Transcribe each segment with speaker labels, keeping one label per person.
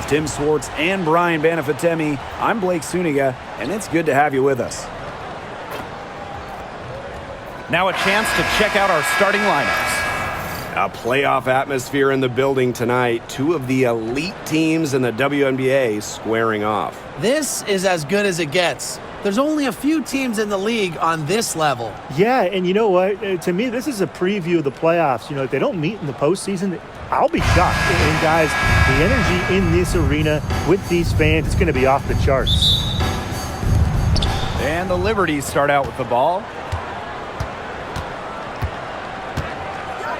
Speaker 1: Tim Swartz and Brian Banafitemi, I'm Blake Suniga, and it's good to have you with us.
Speaker 2: Now a chance to check out our starting lineups.
Speaker 3: A playoff atmosphere in the building tonight. Two of the elite teams in the WNBA squaring off.
Speaker 4: This is as good as it gets. There's only a few teams in the league on this level.
Speaker 5: Yeah, and you know what? To me, this is a preview of the playoffs. You know, if they don't meet in the postseason, I'll be shocked. And guys, the energy in this arena with these fans, it's going to be off the charts.
Speaker 2: And the Liberties start out with the ball.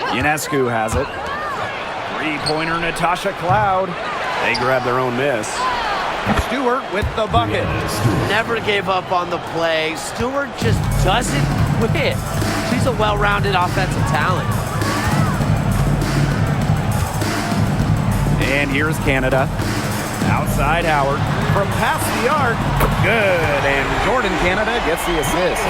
Speaker 1: Ionescu has it. Three-pointer Natasha Cloud.
Speaker 3: They grab their own miss.
Speaker 2: Stewart with the bucket.
Speaker 4: Never gave up on the play. Stewart just doesn't quit. She's a well-rounded offensive talent.
Speaker 1: And here's Canada. Outside Howard. From past the arc. Good. And Jordan Canada gets the assist.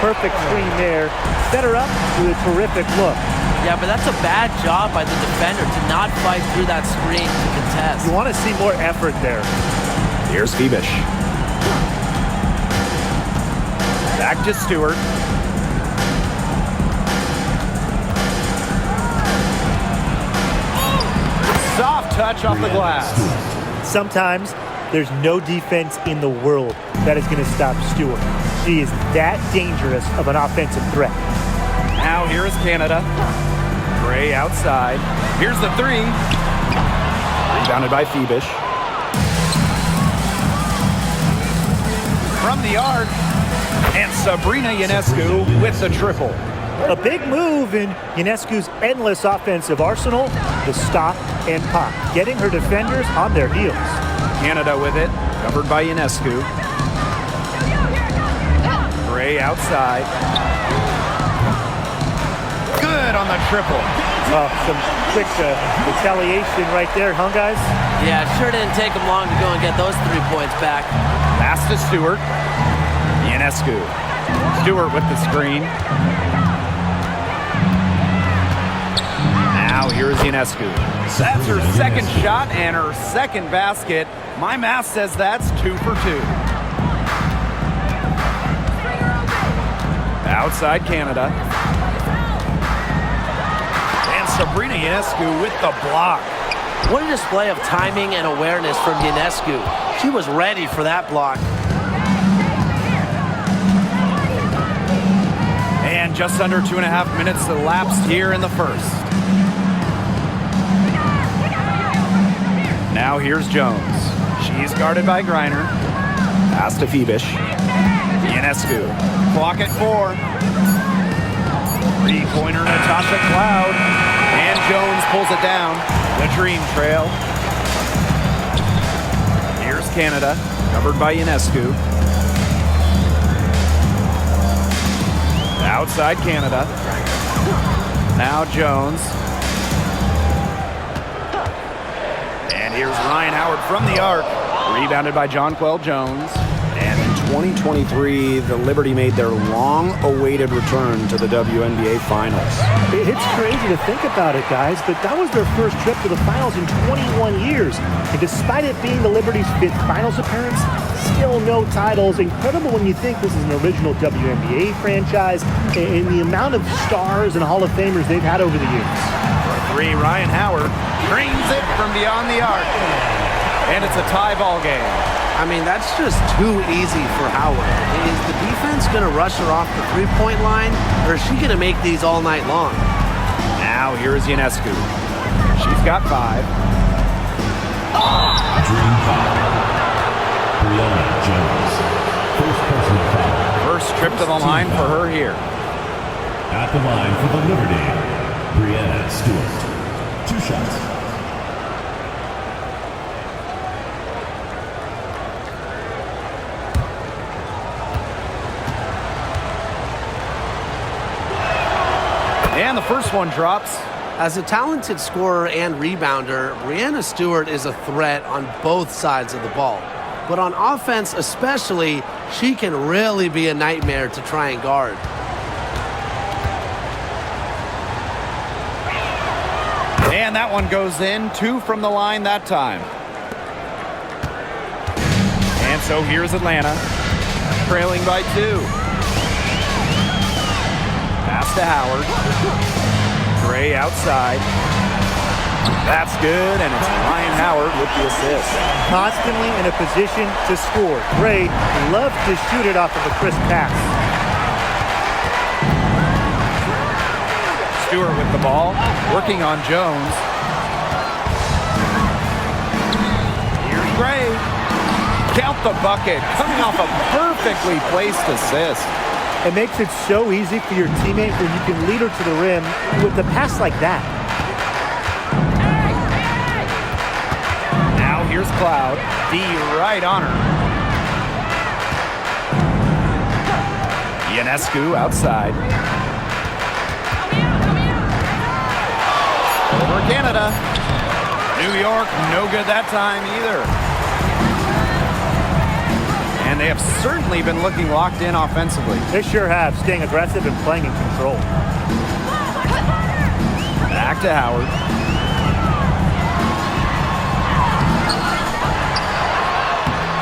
Speaker 5: Perfect screen there. Set her up with a terrific look.
Speaker 4: Yeah, but that's a bad job by the defender to not fight through that screen to contest.
Speaker 5: You want to see more effort there.
Speaker 1: Here's Phoebish. Back to Stewart.
Speaker 2: Soft touch off the glass.
Speaker 5: Sometimes there's no defense in the world that is going to stop Stewart. She is that dangerous of an offensive threat.
Speaker 1: Now here is Canada. Gray outside. Here's the three. Rebounded by Phoebish. From the arc. And Sabrina Ionescu with the triple.
Speaker 5: A big move in Ionescu's endless offensive arsenal, the stop and pop, getting her defenders on their heels.
Speaker 1: Canada with it, covered by Ionescu. Gray outside. Good on the triple.
Speaker 5: Some quick retaliation right there, huh, guys?
Speaker 4: Yeah, sure didn't take them long to go and get those 3 points back.
Speaker 1: Pass to Stewart. Ionescu. Stewart with the screen. Now here's Ionescu. That's her second shot and her second basket. My math says that's 2 for 2. Outside Canada. And Sabrina Ionescu with the block.
Speaker 4: What a display of timing and awareness from Ionescu. She was ready for that block.
Speaker 1: And just under 2.5 minutes elapsed here in the first. Now here's Jones. She's guarded by Griner. Pass to Phoebish. Ionescu. Clock at 4. Three-pointer Natasha Cloud. And Jones pulls it down. The dream trail. Here's Canada. Covered by Ionescu. Outside Canada. Now Jones. And here's Ryan Howard from the arc. Rebounded by Jonquel Jones.
Speaker 3: And in 2023, the Liberty made their long-awaited return to the WNBA Finals.
Speaker 5: It's crazy to think about it, guys, but that was their first trip to the finals in 21 years. And despite it being the Liberty's 5th finals appearance, still no titles. Incredible when you think this is an original WNBA franchise and the amount of stars and Hall of Famers they've had over the years.
Speaker 1: For 3, Ryan Howard drains it from beyond the arc. And it's a tie ball game.
Speaker 4: I mean, that's just too easy for Howard. Is the defense going to rush her off the three-point line, or is she going to make these all night long?
Speaker 1: Now here's Ionescu. She's got 5.
Speaker 6: Dream foul. Brianna Jones. First personal foul.
Speaker 1: First trip to the line for her here.
Speaker 6: At the line for the Liberty, Brianna Stewart. 2 shots.
Speaker 1: And the first one drops.
Speaker 4: As a talented scorer and rebounder, Brianna Stewart is a threat on both sides of the ball. But on offense especially, she can really be a nightmare to try and guard.
Speaker 1: And that one goes in. 2 from the line that time. And so here's Atlanta, trailing by 2. Pass to Howard. Gray outside. That's good, and it's Ryan Howard with the assist.
Speaker 5: Constantly in a position to score. Gray loves to shoot it off of a crisp pass.
Speaker 1: Stewart with the ball, working on Jones. Here's Gray. Count the bucket, coming off a perfectly placed assist.
Speaker 5: It makes it so easy for your teammate when you can lead her to the rim with a pass like that.
Speaker 1: Now here's Cloud, D right on her. Ionescu outside. Over Canada. New York, no good that time either. And they have certainly been looking locked in offensively.
Speaker 5: They sure have, staying aggressive and playing in control.
Speaker 1: Back to Howard.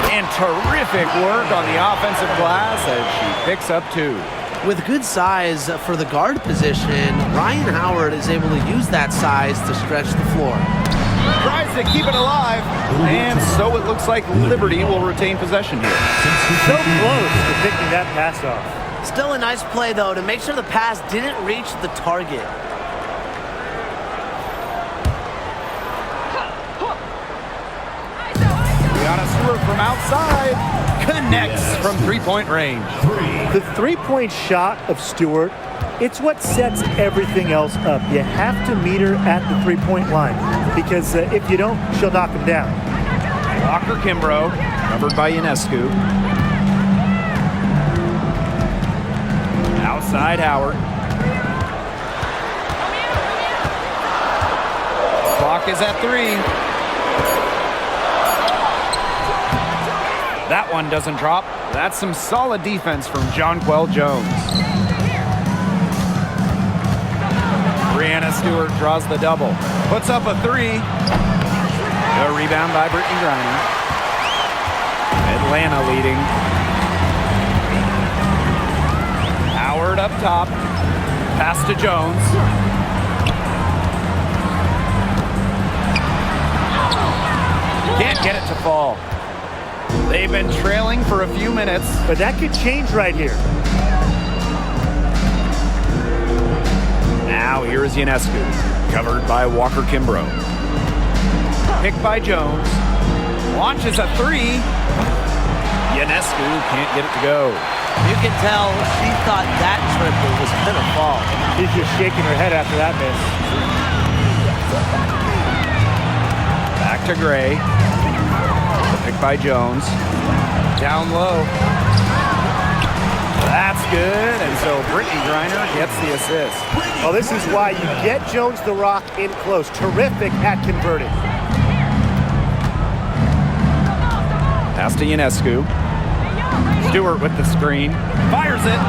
Speaker 1: And terrific work on the offensive glass as she picks up 2.
Speaker 4: With good size for the guard position, Ryan Howard is able to use that size to stretch the floor.
Speaker 1: Tries to keep it alive, and so it looks like Liberty will retain possession here.
Speaker 5: So close to picking that pass off.
Speaker 7: Still a nice play, though, to make sure the pass didn't reach the target.
Speaker 1: Brianna Stewart from outside connects from three-point range.
Speaker 5: The three-point shot of Stewart, it's what sets everything else up. You have to meet her at the three-point line because if you don't, she'll knock him down.
Speaker 1: Walker Kimbrough, covered by Ionescu. Outside Howard. Clock is at 3. That one doesn't drop. That's some solid defense from Jonquel Jones. Brianna Stewart draws the double. Puts up a 3. A rebound by Brittany Griner. Atlanta leading. Howard up top. Pass to Jones. Can't get it to fall. They've been trailing for a few minutes.
Speaker 5: But that could change right here.
Speaker 1: Now here is Ionescu, covered by Walker Kimbrough. Picked by Jones. Launches a 3. Ionescu can't get it to go.
Speaker 7: You can tell she thought that triple was going to fall.
Speaker 5: She's just shaking her head after that miss.
Speaker 1: Back to Gray. Picked by Jones. Down low. That's good, and so Brittany Griner gets the assist.
Speaker 5: Well, this is why you get Jones the Rock in close. Terrific at converting.
Speaker 1: Pass to Ionescu. Stewart with the screen. Fires it.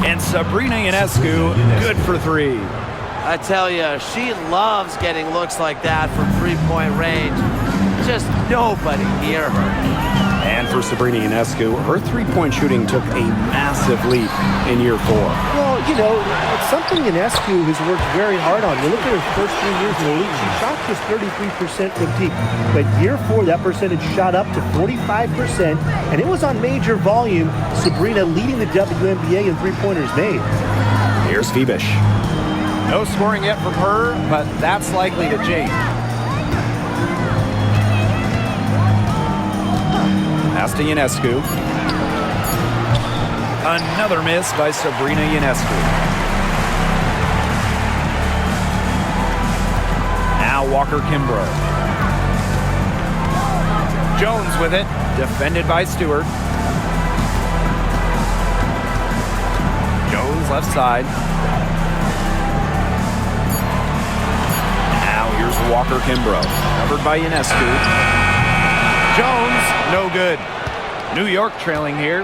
Speaker 1: And Sabrina Ionescu, good for 3.
Speaker 4: I tell you, she loves getting looks like that from three-point range. Just nobody near her.
Speaker 3: And for Sabrina Ionescu, her three-point shooting took a massive leap in year 4.
Speaker 5: Well, you know, it's something Ionescu has worked very hard on. You look at her first 3 years in the league, she shot just 33% from deep. But year 4, that percentage shot up to 45%, and it was on major volume. Sabrina leading the WNBA in three-pointers made.
Speaker 3: Here's Phoebish.
Speaker 1: No scoring yet from her, but that's likely to change. Pass to Ionescu. Another miss by Sabrina Ionescu. Now Walker Kimbrough. Jones with it, defended by Stewart. Jones left side. Now here's Walker Kimbrough, covered by Ionescu. Jones, no good. New York trailing here.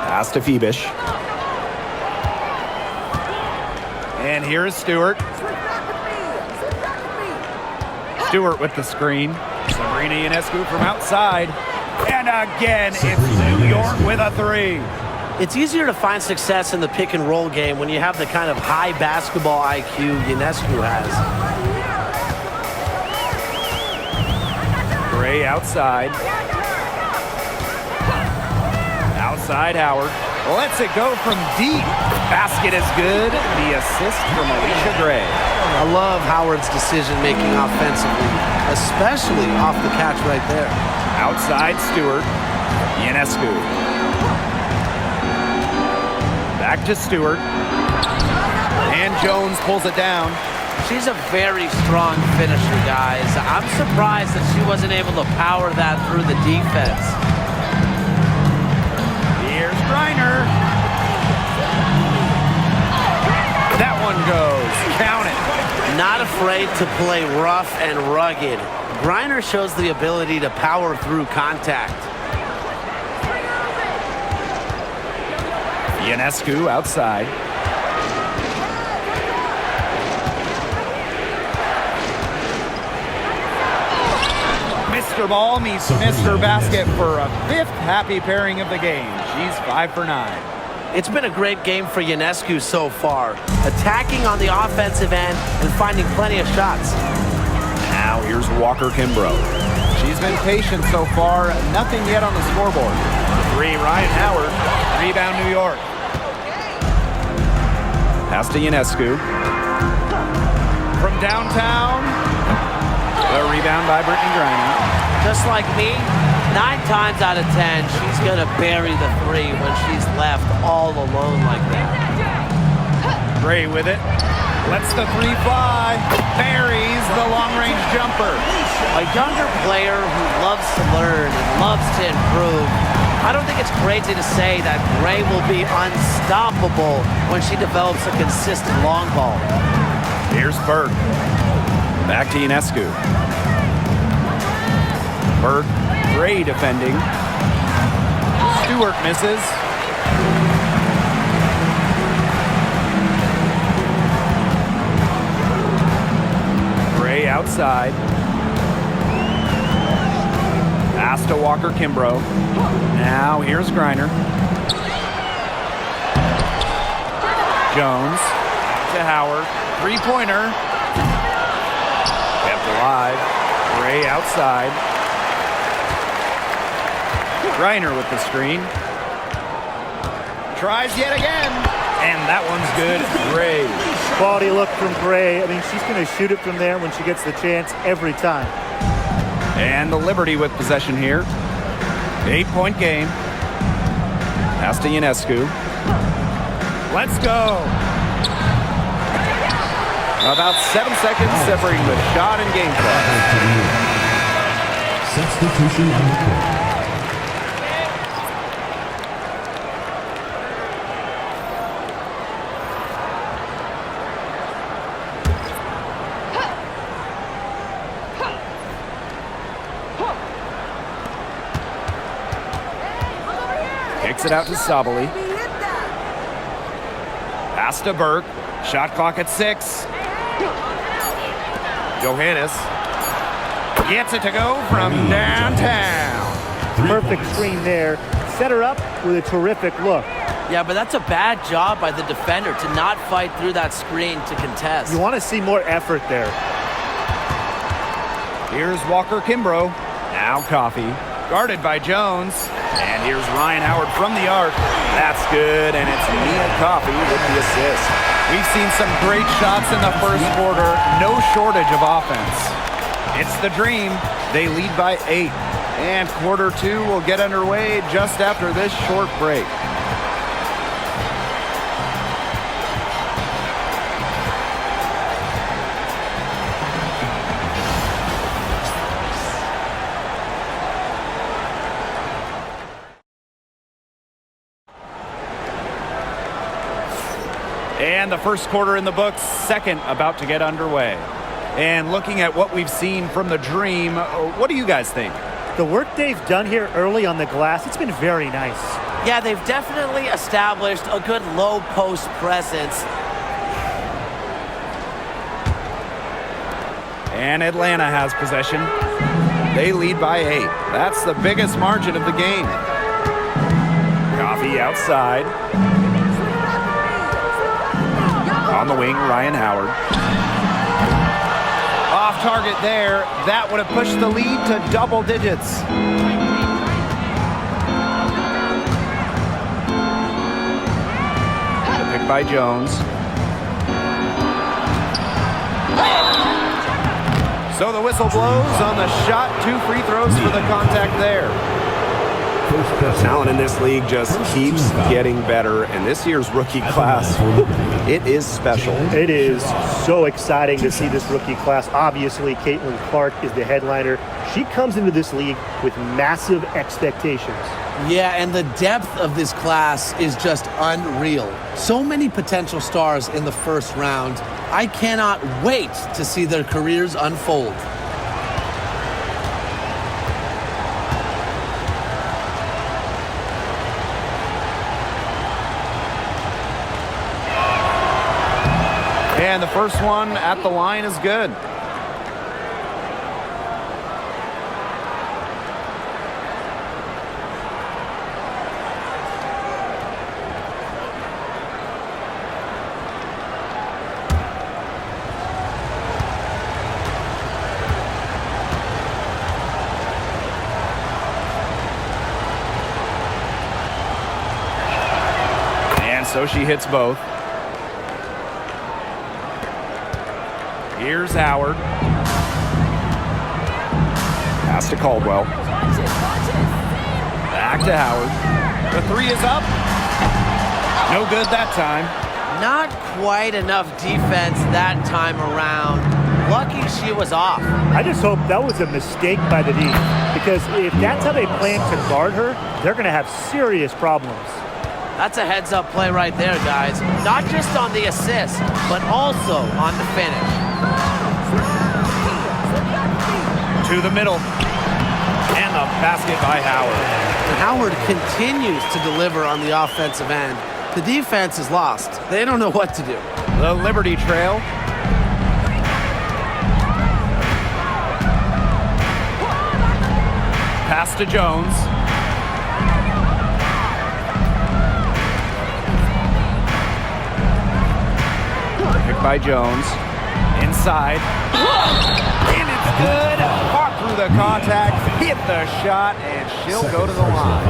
Speaker 3: Pass to Phoebish.
Speaker 1: And here is Stewart. Stewart with the screen. Sabrina Ionescu from outside. And again, it's New York with a three.
Speaker 4: It's easier to find success in the pick and roll game when you have the kind of high basketball IQ Ionescu has.
Speaker 1: Gray outside. Outside Howard. Lets it go from deep. Basket is good. The assist from Alicia Gray.
Speaker 4: I love Howard's decision-making offensively, especially off the catch right there.
Speaker 1: Outside Stewart. Ionescu. Back to Stewart. And Jones pulls it down.
Speaker 7: She's a very strong finisher, guys. I'm surprised that she wasn't able to power that through the defense.
Speaker 1: Here's Griner. That one goes. Count it.
Speaker 4: Not afraid to play rough and rugged. Griner shows the ability to power through contact.
Speaker 1: Ionescu outside. Mr. Ball meets Mr. Basket for a fifth happy pairing of the game. She's 5 for 9.
Speaker 4: It's been a great game for Ionescu so far, attacking on the offensive end and finding plenty of shots.
Speaker 1: Now here's Walker Kimbrough. She's been patient so far, nothing yet on the scoreboard. 3, Ryan Howard. Rebound, New York. Pass to Ionescu. From downtown. A rebound by Brittany Griner.
Speaker 7: Just like me, 9 times out of 10, she's going to bury the three when she's left all alone like that.
Speaker 1: Gray with it. Lets the three fly. Buries the long-range jumper.
Speaker 7: A younger player who loves to learn and loves to improve. I don't think it's crazy to say that Gray will be unstoppable when she develops a consistent long ball.
Speaker 1: Here's Burke. Back to Ionescu. Burke, Gray defending. Stewart misses. Gray outside. Pass to Walker Kimbrough. Now here's Griner. Jones to Howard. Three-pointer. Kept alive. Gray outside. Griner with the screen. Tries yet again. And that one's good. Gray.
Speaker 5: Quality look from Gray. I mean, she's going to shoot it from there when she gets the chance every time.
Speaker 1: And the Liberty with possession here. 8-point game. Pass to Ionescu. Let's go. About 7 seconds separating the shot and game clock.
Speaker 6: Substitution on the court.
Speaker 1: Kicks it out to Sabali. Pass to Burke. Shot clock at 6. Johannes gets it to go from downtown.
Speaker 5: Perfect screen there. Set her up with a terrific look.
Speaker 7: Yeah, but that's a bad job by the defender to not fight through that screen to contest.
Speaker 5: You want to see more effort there.
Speaker 1: Here's Walker Kimbrough. Now Coffey. Guarded by Jones. And here's Ryan Howard from the arc. That's good, and it's Nia Coffey with the assist. We've seen some great shots in the first quarter. No shortage of offense. It's the Dream. They lead by 8. And quarter 2 will get underway just after this short break. And the first quarter in the books, second about to get underway. And looking at what we've seen from the Dream, what do you guys think?
Speaker 5: The work they've done here early on the glass, it's been very nice.
Speaker 7: Yeah, they've definitely established a good low post presence.
Speaker 1: And Atlanta has possession. They lead by 8. That's the biggest margin of the game. Coffee outside. On the wing, Ryan Howard. Off target there. That would have pushed the lead to double digits. The pick by Jones. So the whistle blows on the shot. 2 free throws for the contact there.
Speaker 3: Talent in this league just keeps getting better, and this year's rookie class, it is special.
Speaker 5: It is so exciting to see this rookie class. Obviously, Caitlin Clark is the headliner. She comes into this league with massive expectations.
Speaker 4: Yeah, and the depth of this class is just unreal. So many potential stars in the first round. I cannot wait to see their careers unfold.
Speaker 1: And the first one at the line is good. And so she hits both. Here's Howard. Pass to Caldwell. Back to Howard. The 3 is up. No good that time.
Speaker 7: Not quite enough defense that time around. Lucky she was off.
Speaker 5: I just hope that was a mistake by the D, because if that's how they plan to guard her, they're going to have serious problems.
Speaker 7: That's a heads-up play right there, guys. Not just on the assist, but also on the finish.
Speaker 1: To the middle. And the basket by Howard.
Speaker 4: And Howard continues to deliver on the offensive end. The defense is lost. They don't know what to do.
Speaker 1: The Liberty trail. Pass to Jones. Pick by Jones. Inside. And it's good. Fought through the contact. Hit the shot. And she'll go to the line.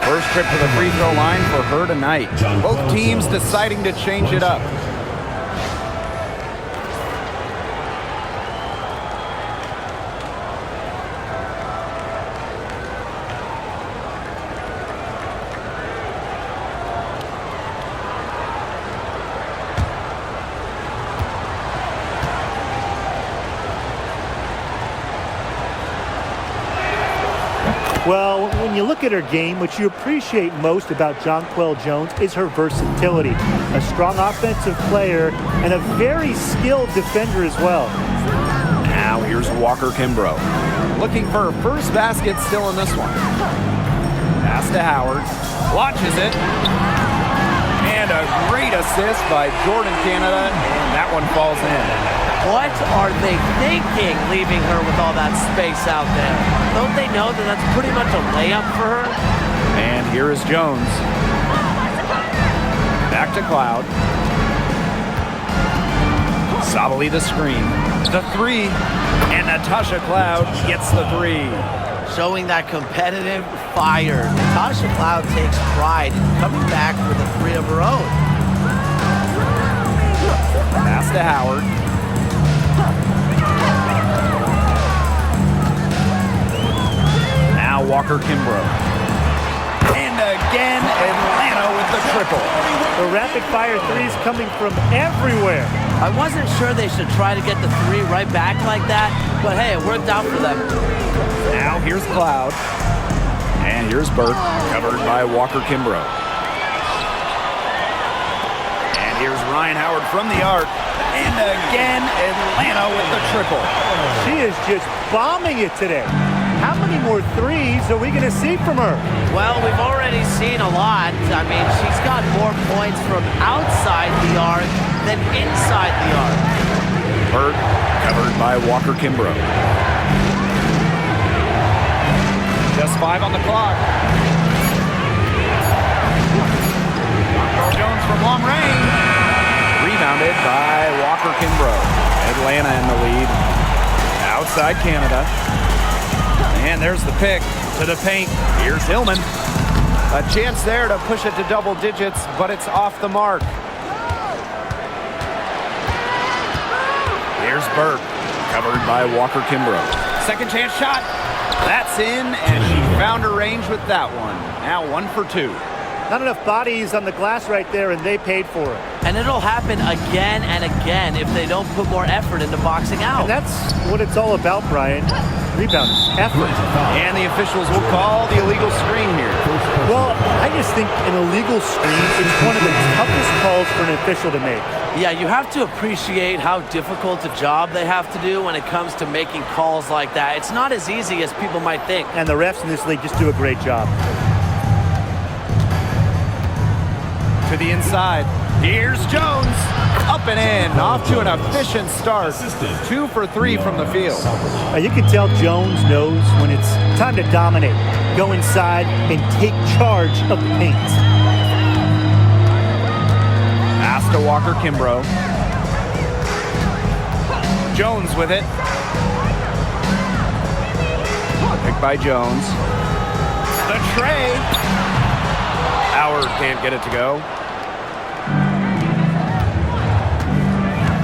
Speaker 1: First trip to the free throw line for her tonight. Both teams deciding to change it up.
Speaker 5: Well, when you look at her game, what you appreciate most about Jonquel Jones is her versatility. A strong offensive player and a very skilled defender as well.
Speaker 1: Now here's Walker Kimbrough. Looking for her first basket still in this one. Pass to Howard. Launches it. And a great assist by Jordan Canada. And that one falls in.
Speaker 7: What are they thinking, leaving her with all that space out there? Don't they know that that's pretty much a layup for her?
Speaker 1: And here is Jones. Back to Cloud. Solidly the screen. The 3. And Natasha Cloud gets the 3.
Speaker 7: Showing that competitive fire. Natasha Cloud takes pride in coming back with a 3 of her own.
Speaker 1: Pass to Howard. Now Walker Kimbrough. And again, Atlanta with the triple.
Speaker 5: The rapid-fire threes coming from everywhere.
Speaker 7: I wasn't sure they should try to get the 3 right back like that, but hey, it worked out for them.
Speaker 1: Now here's Cloud. And here's Burke, covered by Walker Kimbrough. And here's Ryan Howard from the arc. And again, Atlanta with the triple.
Speaker 5: She is just bombing it today. How many more threes are we going to see from her?
Speaker 7: Well, we've already seen a lot. I mean, she's got more points from outside the arc than inside the arc.
Speaker 1: Burt covered by Walker Kimbrough. Just 5 on the clock. Jones from long range. Rebounded by Walker Kimbrough. Atlanta in the lead. Outside Canada. And there's the pick to the paint. Here's Hillman. A chance there to push it to double digits, but it's off the mark. Here's Burke, covered by Walker Kimbrough. Second chance shot. That's in, and she found her range with that one. Now 1 for 2.
Speaker 5: Not enough bodies on the glass right there, and they paid for it.
Speaker 7: And it'll happen again and again if they don't put more effort into boxing out.
Speaker 5: And that's what it's all about, Brian. Rebound, effort.
Speaker 1: And the officials will call the illegal screen here.
Speaker 5: Well, I just think an illegal screen is one of the toughest calls for an official to make.
Speaker 7: Yeah, you have to appreciate how difficult a job they have to do when it comes to making calls like that. It's not as easy as people might think.
Speaker 5: And the refs in this league just do a great job.
Speaker 1: To the inside. Here's Jones. Up and in. Off to an efficient start. 2 for 3 from the field.
Speaker 5: You can tell Jones knows when it's time to dominate. Go inside and take charge of the paint.
Speaker 1: Pass to Walker Kimbrough. Jones with it. Picked by Jones. The tray. Howard can't get it to go.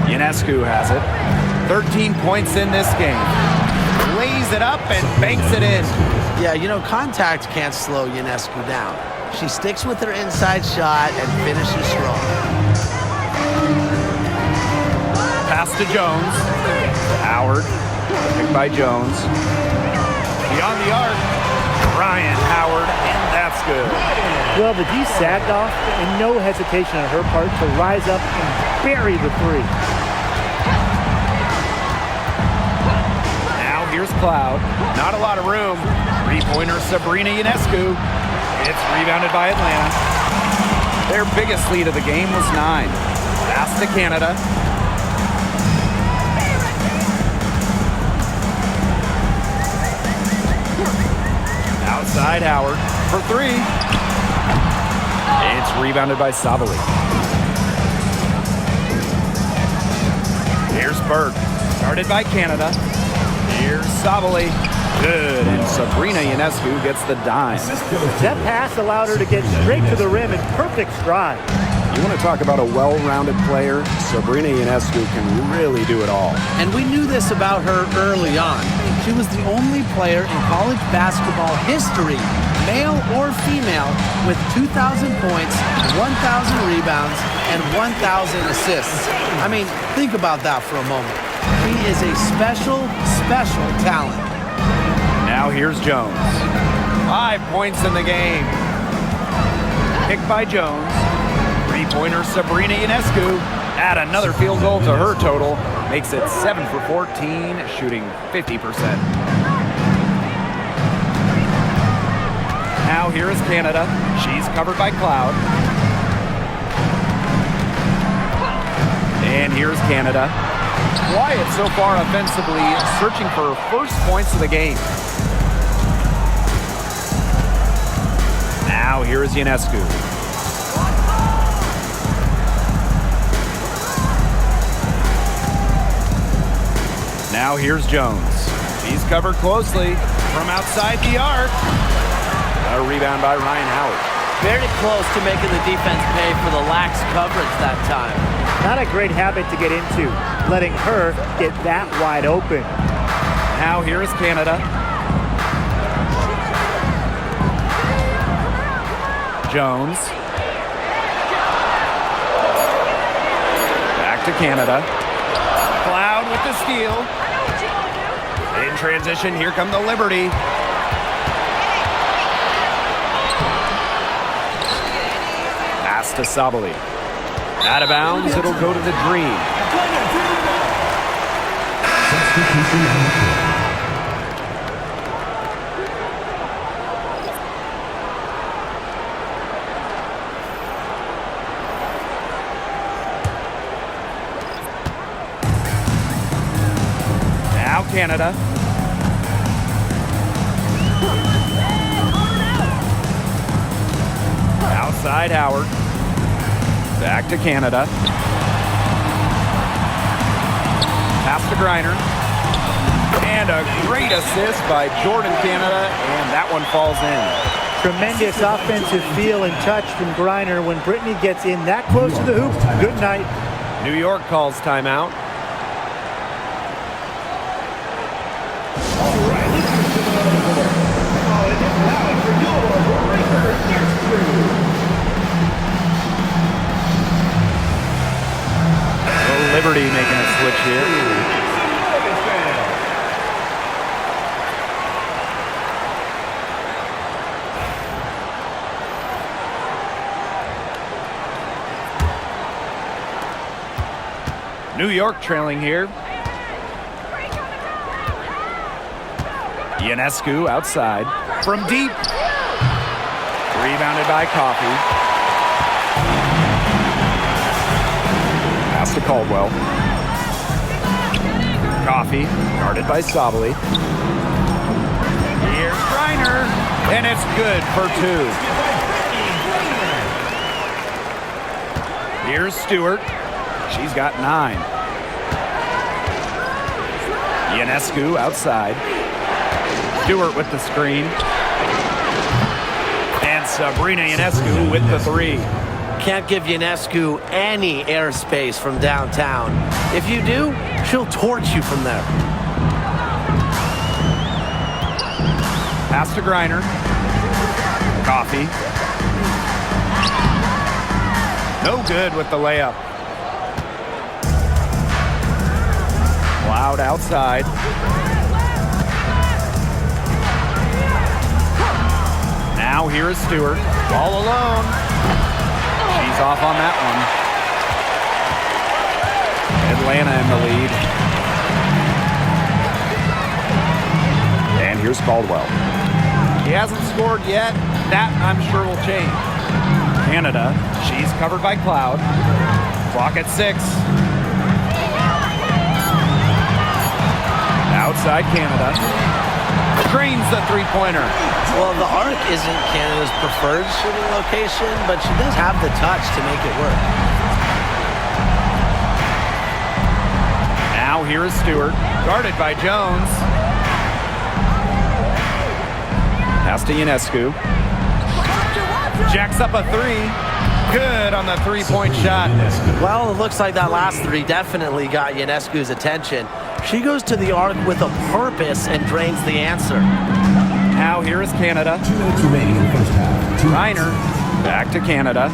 Speaker 1: Ionescu has it. 13 points in this game. Lays it up and banks it in.
Speaker 4: Yeah, you know, contact can't slow Ionescu down. She sticks with her inside shot and finishes strong.
Speaker 1: Pass to Jones. Howard. Picked by Jones. Beyond the arc. Ryan Howard, and that's good.
Speaker 5: Well, the D sagged off, and no hesitation on her part to rise up and bury the three.
Speaker 1: Now here's Cloud. Not a lot of room. Three-pointer Sabrina Ionescu. It's rebounded by Atlanta. Their biggest lead of the game was 9. Pass to Canada. Outside Howard for 3. It's rebounded by Sabali. Here's Burke. Started by Canada. Here's Sabali. Good. And Sabrina Ionescu gets the dime.
Speaker 5: That pass allowed her to get straight to the rim in perfect stride.
Speaker 3: You want to talk about a well-rounded player? Sabrina Ionescu can really do it all.
Speaker 4: And we knew this about her early on. She was the only player in college basketball history, male or female, with 2,000 points, 1,000 rebounds, and 1,000 assists. I mean, think about that for a moment. He is a special, special talent.
Speaker 1: Now here's Jones. 5 points in the game. Picked by Jones. Three-pointer Sabrina Ionescu. Add another field goal to her total. Makes it 7 for 14, shooting 50%. Now here is Canada. She's covered by Cloud. And here's Canada. Quiet so far offensively, searching for her first points of the game. Now here is Ionescu. Now here's Jones. He's covered closely from outside the arc. A rebound by Ryan Howard.
Speaker 7: Very close to making the defense pay for the lax coverage that time.
Speaker 5: Not a great habit to get into, letting her get that wide open.
Speaker 1: Now here is Canada. Jones. Back to Canada. Cloud with the steal. In transition, here come the Liberty. Pass to Sabali. Out of bounds, it'll go to the Dream. Canada. Outside Howard. Back to Canada. Pass to Griner. And a great assist by Jordan Canada, and that one falls in.
Speaker 5: Tremendous offensive feel and touch from Griner. When Brittany gets in that close to the hoop, good night.
Speaker 3: New York calls timeout.
Speaker 1: Liberty making a switch here. New York trailing here. Ionescu outside. From deep. Rebounded by Coffey. Pass to Caldwell. Coffey, guarded by Sabali. Here's Griner, and it's good for 2. Here's Stewart. She's got 9. Ionescu outside. Stewart with the screen. And Sabrina Ionescu with the 3.
Speaker 7: Can't give Ionescu any airspace from downtown. If you do, she'll torch you from there.
Speaker 1: Pass to Griner. Coffey. No good with the layup. Loud outside. Now here is Stewart. All alone. She's off on that one. Atlanta in the lead. And here's Caldwell. He hasn't scored yet. That, I'm sure, will change. Canada. She's covered by Cloud. Clock at 6. Outside Canada. Drains the three-pointer.
Speaker 7: Well, the arc isn't Canada's preferred shooting location, but she does have the touch to make it work.
Speaker 1: Now here is Stewart, guarded by Jones. Pass to Ionescu. Jacks up a 3. Good on the three-point shot.
Speaker 7: Well, it looks like that last 3 definitely got Ionescu's attention. She goes to the arc with a purpose and drains the answer.
Speaker 1: Now here is Canada.
Speaker 6: 2 minutes remaining in the first half.
Speaker 1: Reiner back to Canada.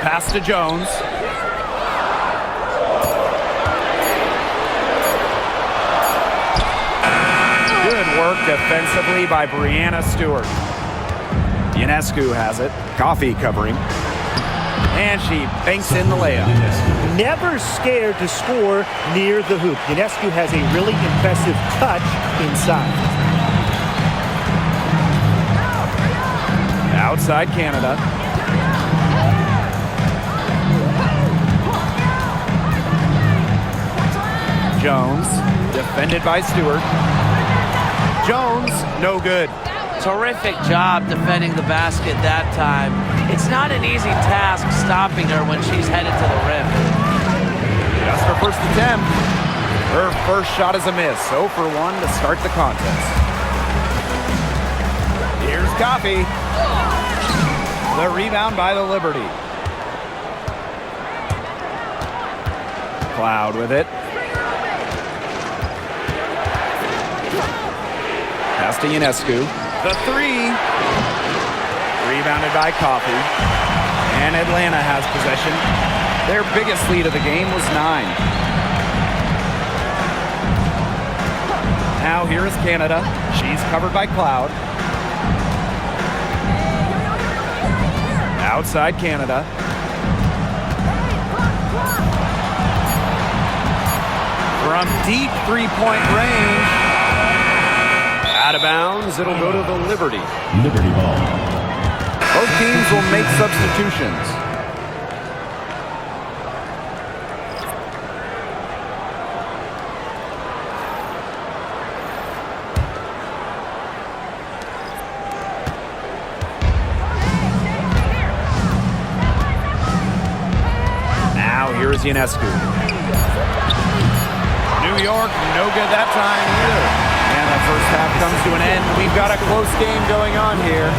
Speaker 1: Pass to Jones. Good work defensively by Brianna Stewart. Ionescu has it. Coffey covering. And she banks in the layup.
Speaker 5: Never scared to score near the hoop. Ionescu has a really impressive touch inside.
Speaker 1: Outside Canada. Jones, defended by Stewart. Jones, no good.
Speaker 7: Terrific job defending the basket that time. It's not an easy task stopping her when she's headed to the rim.
Speaker 1: Just her first attempt. Her first shot is a miss. 0 for 1 to start the contest. Here's Coffey. The rebound by the Liberty. Cloud with it. Pass to Ionescu. The 3. Rebounded by Coffey. And Atlanta has possession. Their biggest lead of the game was 9. Now here is Canada. She's covered by Cloud. Outside Canada. From deep three-point range. Out of bounds, it'll go to the Liberty.
Speaker 6: Liberty ball.
Speaker 1: Both teams will make substitutions. here is Ionescu. New York, no good that time either. And the first half comes to an end. We've got a close game going on here.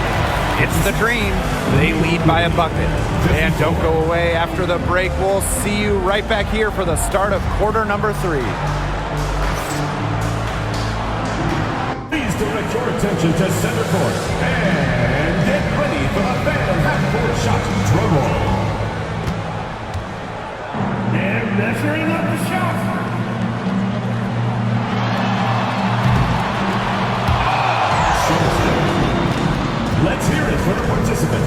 Speaker 1: It's the Dream. They lead by a bucket. And don't go away after the break. We'll see you right back here for the start of quarter number 3.
Speaker 6: Please direct your attention to center court. And get ready for the Phantom half-court shot. Drum roll. And measuring up the shot. Let's hear it for the participant.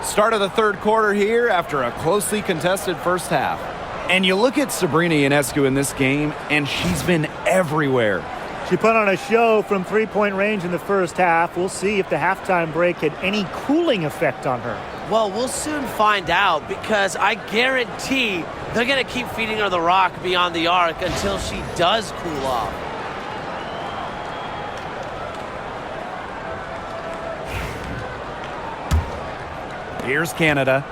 Speaker 1: Start of the third quarter here after a closely contested first half. And you look at Sabrina Ionescu in this game, and she's been everywhere.
Speaker 5: She put on a show from three-point range in the first half. We'll see if the halftime break had any cooling effect on her.
Speaker 7: Well, we'll soon find out because I guarantee they're going to keep feeding her the rock beyond the arc until she does cool off.
Speaker 1: Here's Canada.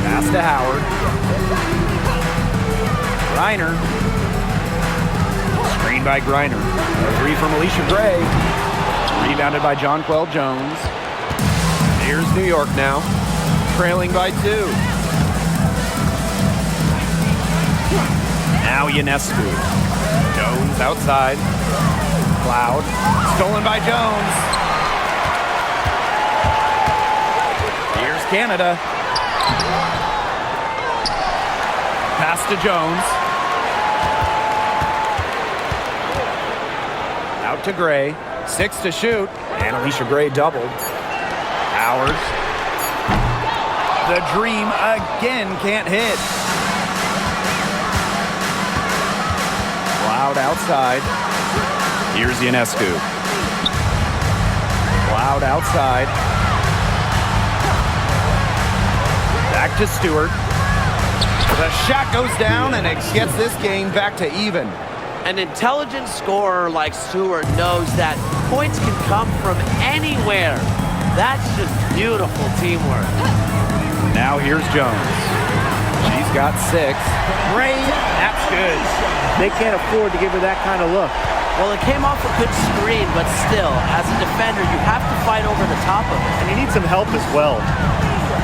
Speaker 1: Pass to Howard. Griner. Screen by Griner. A three from Alicia Gray. Rebounded by Jonquel Jones. Here's New York now. Trailing by 2. Now Ionescu. Jones outside. Cloud. Stolen by Jones. Here's Canada. Pass to Jones. Out to Gray. 6 to shoot. And Alicia Gray doubled. Howard. The Dream again can't hit. Cloud outside. Here's Ionescu. Cloud outside. Back to Stewart. The shot goes down and it gets this game back to even.
Speaker 7: An intelligent scorer like Stewart knows that points can come from anywhere. That's just beautiful teamwork.
Speaker 1: Now here's Jones. She's got 6. Gray, that's good.
Speaker 5: They can't afford to give her that kind of look.
Speaker 7: Well, it came off a good screen, but still, as a defender, you have to fight over the top of it.
Speaker 5: And you need some help as well.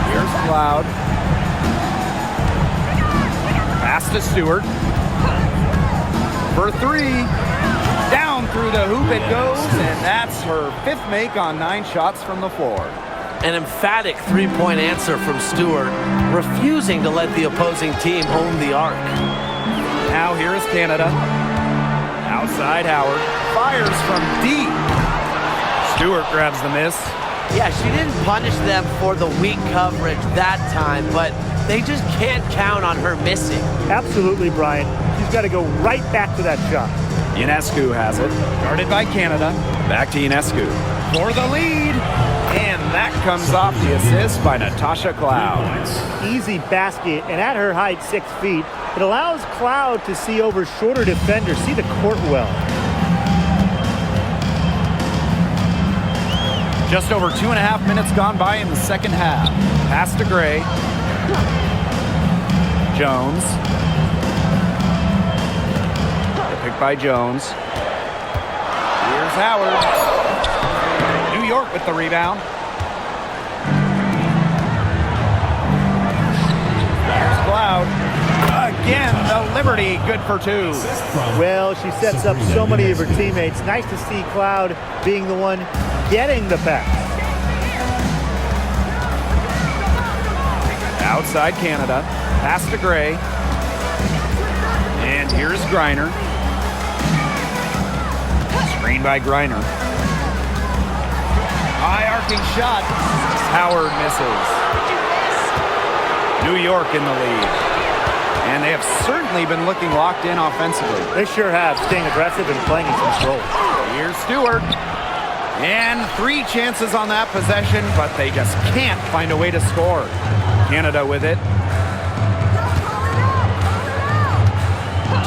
Speaker 1: Here's Cloud. Pass to Stewart. For 3. Down through the hoop it goes, and that's her 5th make on 9 shots from the floor.
Speaker 7: An emphatic three-point answer from Stewart, refusing to let the opposing team own the arc.
Speaker 1: Now here is Canada. Outside Howard. Fires from deep. Stewart grabs the miss.
Speaker 7: Yeah, she didn't punish them for the weak coverage that time, but they just can't count on her missing.
Speaker 5: Absolutely, Brian. She's got to go right back to that shot.
Speaker 1: Ionescu has it. Guarded by Canada. Back to Ionescu. For the lead. And that comes off the assist by Natasha Cloud.
Speaker 5: Easy basket, and at her height, 6 feet, it allows Cloud to see over shorter defenders, see the court well.
Speaker 1: Just over 2.5 minutes gone by in the second half. Pass to Gray. Jones. Picked by Jones. Here's Howard. New York with the rebound. Liberty, good for 2.
Speaker 5: Well, she sets up so many of her teammates. Nice to see Cloud being the one getting the pass.
Speaker 1: Outside Canada. Pass to Gray. And here's Griner. Screen by Griner. High arcing shot. Howard misses. New York in the lead. And they have certainly been looking locked in offensively.
Speaker 5: They sure have, staying aggressive and playing in control.
Speaker 1: Here's Stewart. And 3 chances on that possession, but they just can't find a way to score. Canada with it.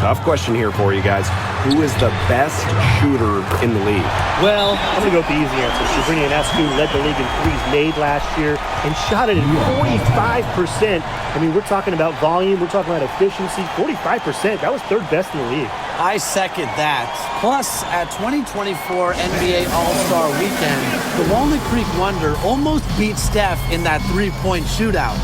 Speaker 3: Tough question here for you guys. Who is the best shooter in the league?
Speaker 5: Well, I'm going to go with the easy answer. Sabrina Ionescu led the league in threes made last year and shot it at 45%. I mean, we're talking about volume. We're talking about efficiency. 45%. That was 3rd best in the league.
Speaker 4: I second that. Plus, at 2024 NBA All-Star Weekend, the Walnut Creek Wonder almost beat Steph in that 3-point shootout.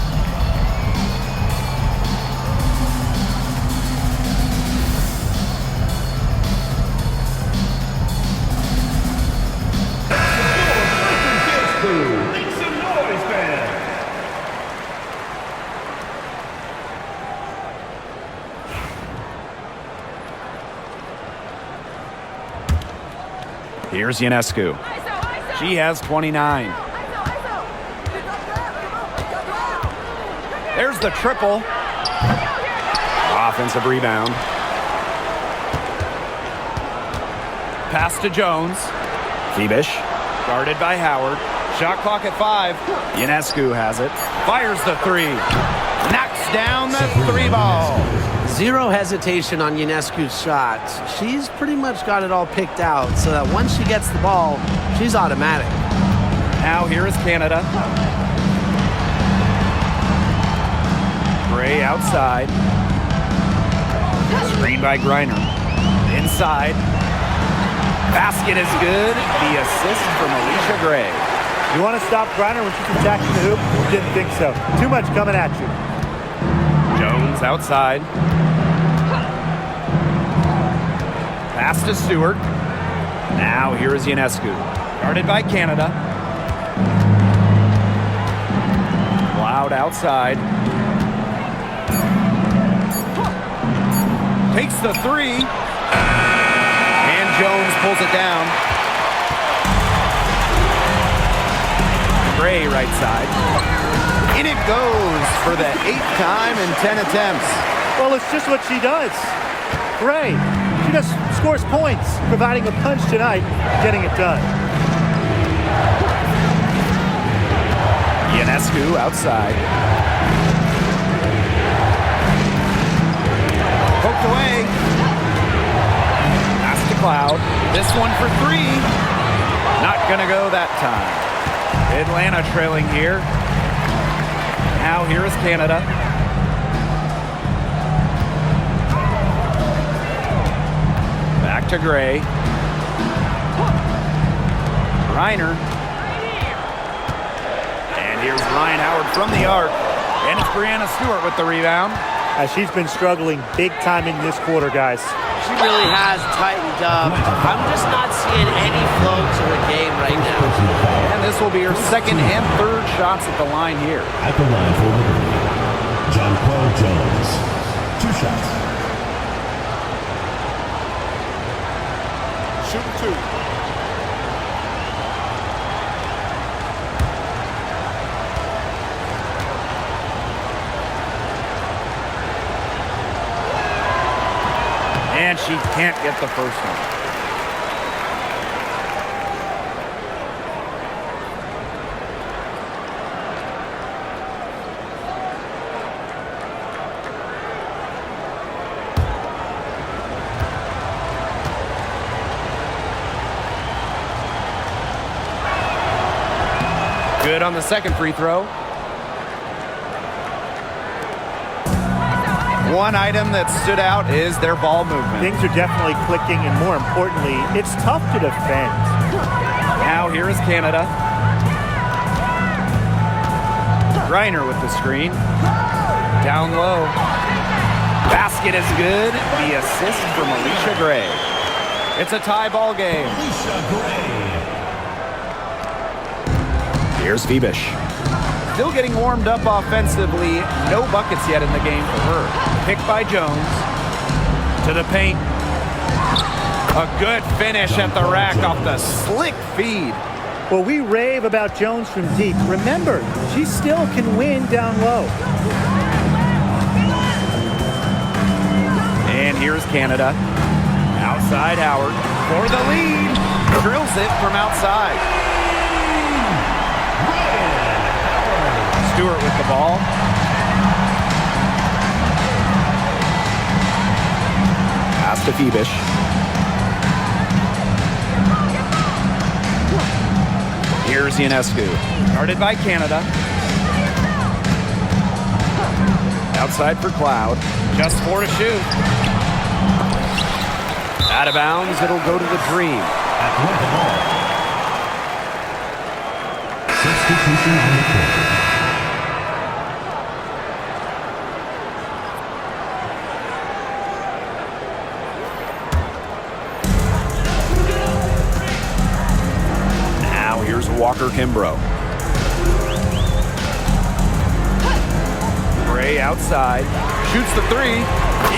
Speaker 6: Make some noise, man.
Speaker 1: Here's Ionescu. She has 29. There's the triple.
Speaker 3: Offensive rebound.
Speaker 1: Pass to Jones.
Speaker 3: Phoebish.
Speaker 1: Guarded by Howard. Shot clock at 5. Ionescu has it. Fires the 3. Knocks down the 3 ball.
Speaker 4: Zero hesitation on Ionescu's shot. She's pretty much got it all picked out so that once she gets the ball, she's automatic.
Speaker 1: Now here is Canada. Gray outside. Screen by Griner. Inside. Basket is good. The assist from Alicia Gray.
Speaker 5: You want to stop Griner when she's attacking the hoop? Didn't think so. Too much coming at you.
Speaker 1: Jones outside. Pass to Stewart. Now here is Ionescu. Guarded by Canada. Cloud outside. Takes the 3. And Jones pulls it down. Gray right side. In it goes for the 8th time in 10 attempts.
Speaker 5: Well, it's just what she does. Gray, she just scores points, providing a punch tonight, getting it done.
Speaker 1: Ionescu outside. Poked away. Pass to Cloud. This one for 3. Not gonna go that time. Atlanta trailing here. Now here is Canada. Back to Gray. Reiner. And here's Ryan Howard from the arc. And it's Brianna Stewart with the rebound.
Speaker 5: She's been struggling big time in this quarter, guys.
Speaker 7: She really has tightened up. I'm just not seeing any flow to her game right now.
Speaker 1: And this will be her 2nd and 3rd shots at the line here.
Speaker 6: At the line for Liberty, Jonquel Jones. 2 shots.
Speaker 5: Shooting 2.
Speaker 1: And she can't get the first one. Good on the 2nd free throw. One item that stood out is their ball movement.
Speaker 5: Things are definitely clicking, and more importantly, it's tough to defend.
Speaker 1: Now here is Canada. Reiner with the screen. Down low. Basket is good. The assist from Alicia Gray. It's a tie ball game.
Speaker 6: Alicia Gray.
Speaker 1: Here's Phoebish. Still getting warmed up offensively. No buckets yet in the game for her. Picked by Jones. To the paint. A good finish at the rack off the slick feed.
Speaker 5: Well, we rave about Jones from deep. Remember, she still can win down low.
Speaker 1: And here's Canada. Outside Howard for the lead. Drills it from outside. Stewart with the ball. Pass to Phoebish. Here's Ionescu. Guarded by Canada. Outside for Cloud. Just 4 to shoot. Out of bounds. It'll go to the Dream.
Speaker 6: Substitution on the court.
Speaker 1: Walker Kimbrough. Gray outside. Shoots the 3.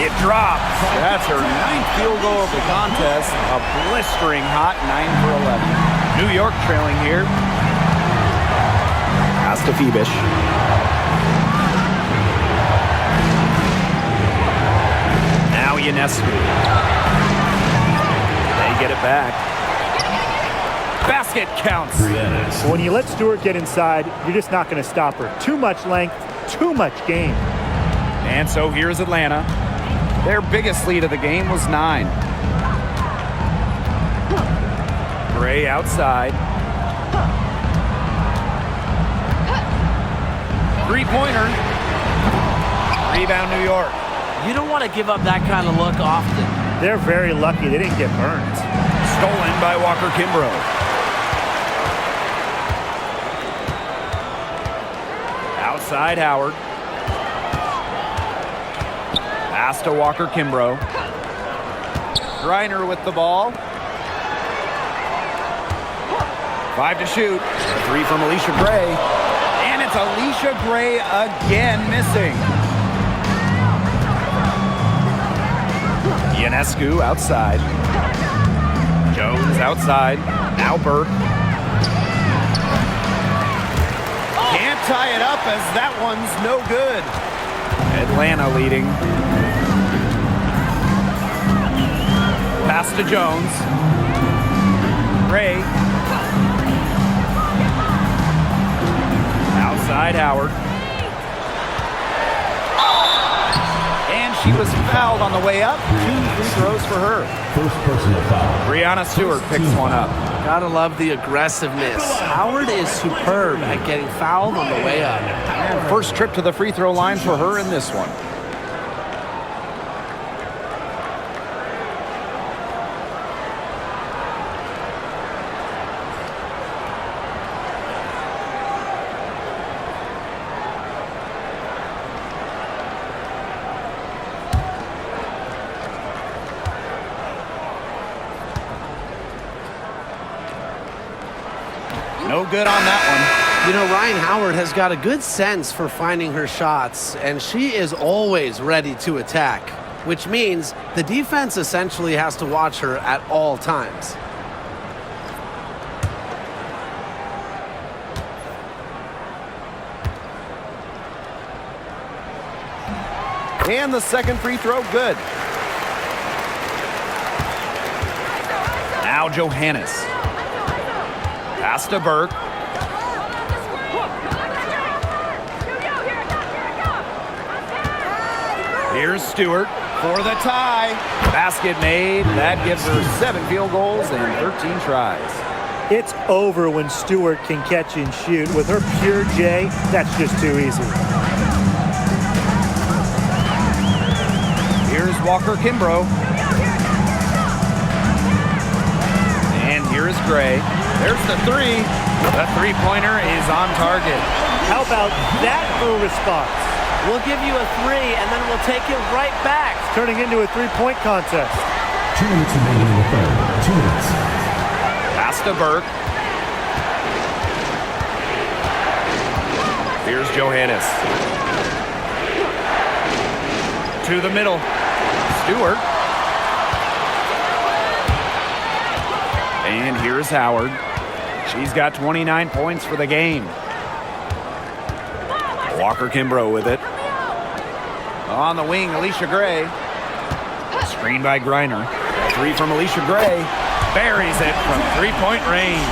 Speaker 1: It drops. That's her 9th field goal of the contest. A blistering hot 9 for 11. New York trailing here. Pass to Phoebish. Now Ionescu. They get it back. Basket counts.
Speaker 5: When you let Stewart get inside, you're just not going to stop her. Too much length, too much game.
Speaker 1: And so here's Atlanta. Their biggest lead of the game was 9. Gray outside. 3-pointer. Rebound New York.
Speaker 7: You don't want to give up that kind of look often.
Speaker 5: They're very lucky they didn't get burned.
Speaker 1: Stolen by Walker Kimbrough. Outside Howard. Pass to Walker Kimbrough. Griner with the ball. 5 to shoot. 3 from Alicia Gray. And it's Alicia Gray again missing. Ionescu outside. Jones outside. Now Burke. Can't tie it up as that one's no good. Atlanta leading. Pass to Jones. Gray. Outside Howard. And she was fouled on the way up. 2 free throws for her.
Speaker 6: First personal foul.
Speaker 1: Brianna Stewart picks one up.
Speaker 4: Gotta love the aggressiveness. Howard is superb at getting fouled on the way up.
Speaker 1: And first trip to the free throw line for her in this one. No good on that one.
Speaker 4: You know, Ryan Howard has got a good sense for finding her shots, and she is always ready to attack, which means the defense essentially has to watch her at all times.
Speaker 1: And the second free throw, good. Now Johannes. Pass to Burke. Here's Stewart for the tie. Basket made. That gives her 7 field goals and 13 tries.
Speaker 5: It's over when Stewart can catch and shoot. With her pure J, that's just too easy.
Speaker 1: Here's Walker Kimbrough. And here's Gray. There's the 3. The 3-pointer is on target.
Speaker 5: How about that for a response?
Speaker 7: We'll give you a 3, and then we'll take it right back.
Speaker 5: It's turning into a three-point contest.
Speaker 6: 2 minutes remaining in the third. 2 minutes.
Speaker 1: Pass to Burke. Here's Johannes. To the middle. Stewart. And here's Howard. She's got 29 points for the game. Walker Kimbrough with it. On the wing, Alicia Gray. Screen by Griner. 3 from Alicia Gray. Buries it from three-point range.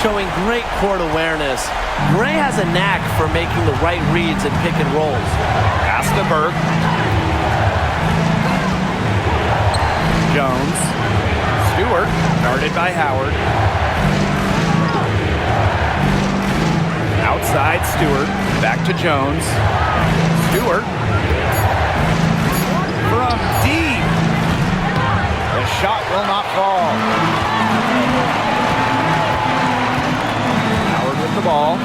Speaker 7: Showing great court awareness. Gray has a knack for making the right reads and pick and rolls.
Speaker 1: Pass to Burke. Jones. Stewart. Guarded by Howard. Outside Stewart. Back to Jones. Stewart. From deep. The shot will not fall. Howard with the ball.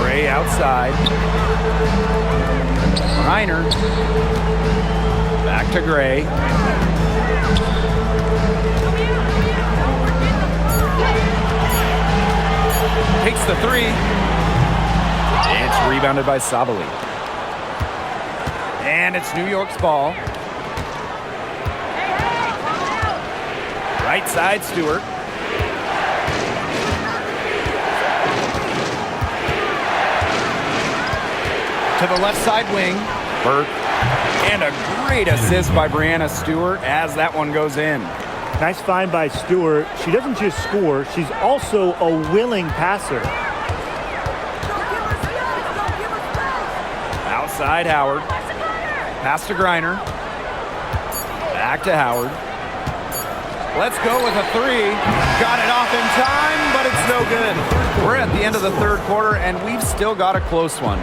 Speaker 1: Gray outside. Reiner. Back to Gray. Takes the 3. It's rebounded by Sabali. And it's New York's ball. Right side, Stewart. To the left side wing, Burke. And a great assist by Brianna Stewart as that one goes in.
Speaker 5: Nice find by Stewart. She doesn't just score, she's also a willing passer.
Speaker 1: Outside Howard. Pass to Griner. Back to Howard. Let's go with a 3. Got it off in time, but it's no good. We're at the end of the third quarter, and we've still got a close one.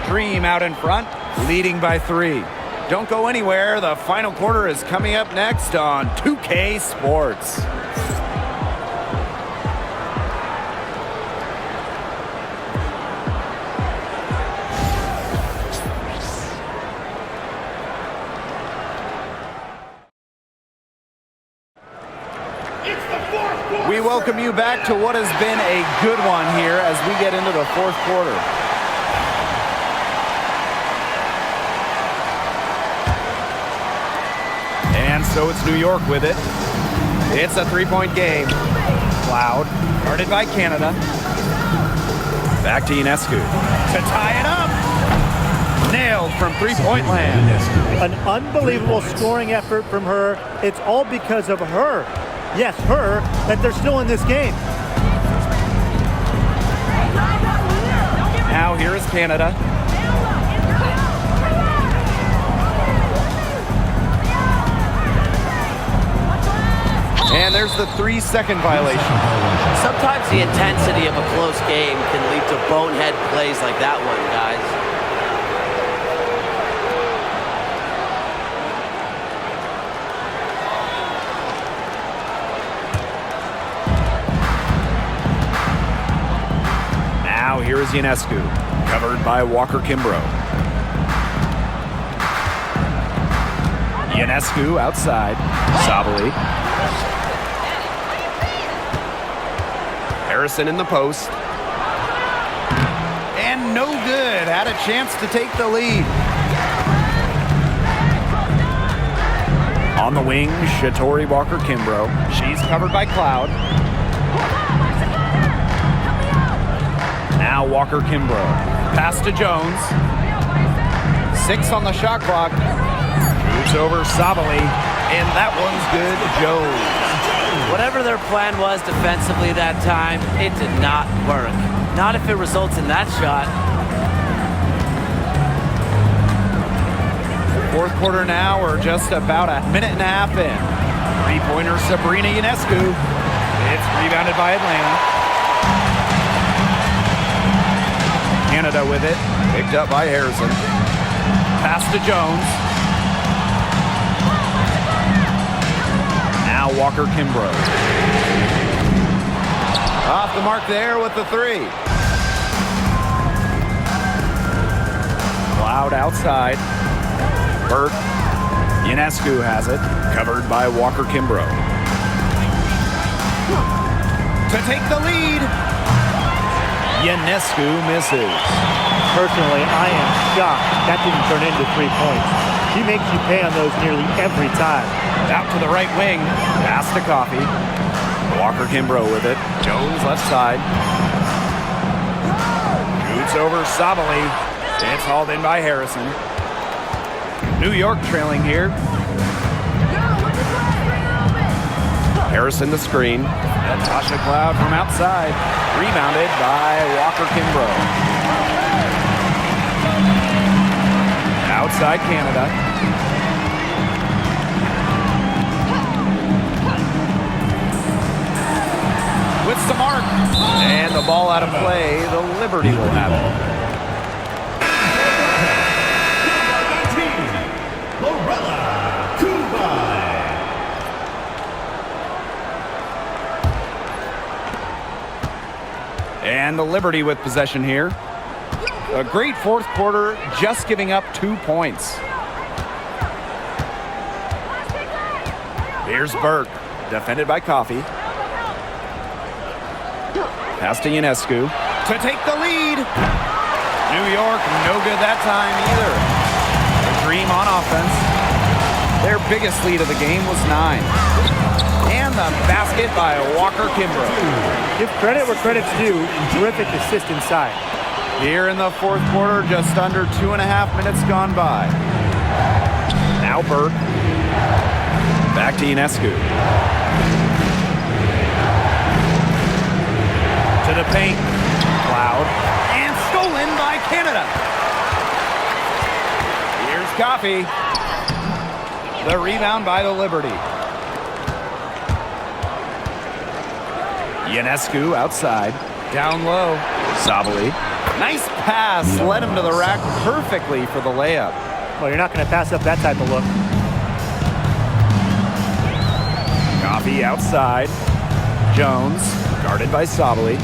Speaker 1: Dream out in front, leading by 3. Don't go anywhere. The final quarter is coming up next on 2K Sports. We welcome you back to what has been a good one here as we get into the fourth quarter. And so it's New York with it. It's a three-point game. Cloud, guarded by Canada. Back to Ionescu to tie it up. Nailed from three-point land.
Speaker 5: An unbelievable scoring effort from her. It's all because of her. Yes, her, that they're still in this game.
Speaker 1: Now here is Canada. And there's the 3-second violation.
Speaker 7: Sometimes the intensity of a close game can lead to bonehead plays like that one, guys.
Speaker 1: Now here is Ionescu, covered by Walker Kimbrough. Ionescu outside. Sabali. Harrison in the post. And no good. Had a chance to take the lead. On the wing, Shatori Walker Kimbrough. She's covered by Cloud. Now Walker Kimbrough. Pass to Jones. 6 on the shot clock. Moves over Sabali. And that one's good. Jones.
Speaker 7: Whatever their plan was defensively that time, it did not work. Not if it results in that shot.
Speaker 1: Fourth quarter now, we're just about a minute and a half in. Three-pointer Sabrina Ionescu. It's rebounded by Atlanta. Canada with it. Picked up by Harrison. Pass to Jones. Now Walker Kimbrough. Off the mark there with the 3. Cloud outside. Burke. Ionescu has it. Covered by Walker Kimbrough. To take the lead. Ionescu misses.
Speaker 5: Personally, I am shocked that didn't turn into 3 points. She makes you pay on those nearly every time.
Speaker 1: Out to the right wing. Pass to Coffee. Walker Kimbrough with it. Jones left side. Shoots over Sabali. It's hauled in by Harrison. New York trailing here. Harrison the screen. Natasha Cloud from outside. Rebounded by Walker Kimbrough. Outside Canada. With some arc. And the ball out of play. The Liberty will have it. And the Liberty with possession here. A great fourth quarter, just giving up 2 points. Here's Burke, defended by Coffee. Pass to Ionescu to take the lead. New York, no good that time either. The Dream on offense. Their biggest lead of the game was 9. And the basket by Walker Kimbrough.
Speaker 5: Give credit where credit's due. Terrific assist inside.
Speaker 1: Here in the fourth quarter, just under 2.5 minutes gone by. Now Burke. Back to Ionescu. To the paint. Cloud. And stolen by Canada. Here's Coffee. The rebound by the Liberty. Ionescu outside. Down low. Sabali. Nice pass. Led him to the rack perfectly for the layup.
Speaker 5: Well, you're not going to pass up that type of look.
Speaker 1: Coffee outside. Jones. Guarded by Sabali.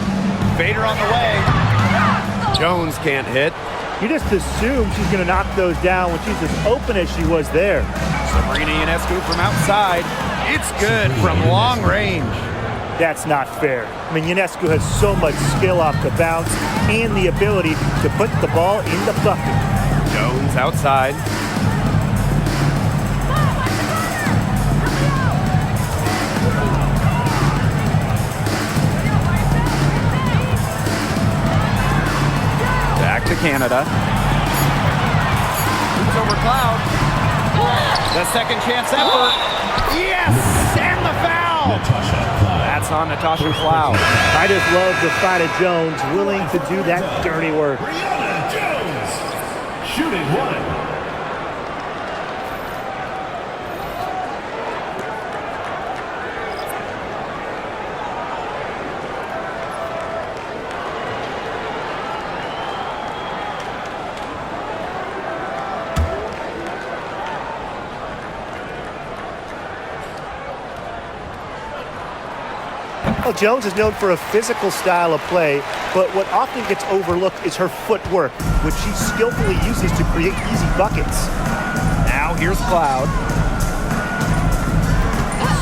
Speaker 1: Fader on the way. Jones can't hit.
Speaker 5: You just assume she's going to knock those down when she's as open as she was there.
Speaker 1: Sabrina Ionescu from outside. It's good from long range.
Speaker 5: That's not fair. I mean, Ionescu has so much skill off the bounce and the ability to put the ball in the bucket.
Speaker 1: Jones outside. Back to Canada. Shoots over Cloud. The second chance effort. Yes! And the foul! That's on Natasha Cloud.
Speaker 5: I just love the fight of Jones, willing to do that dirty work.
Speaker 6: Brianna Jones, shooting one.
Speaker 5: Well, Jones is known for a physical style of play, but what often gets overlooked is her footwork, which she skillfully uses to create easy buckets.
Speaker 1: Now here's Cloud.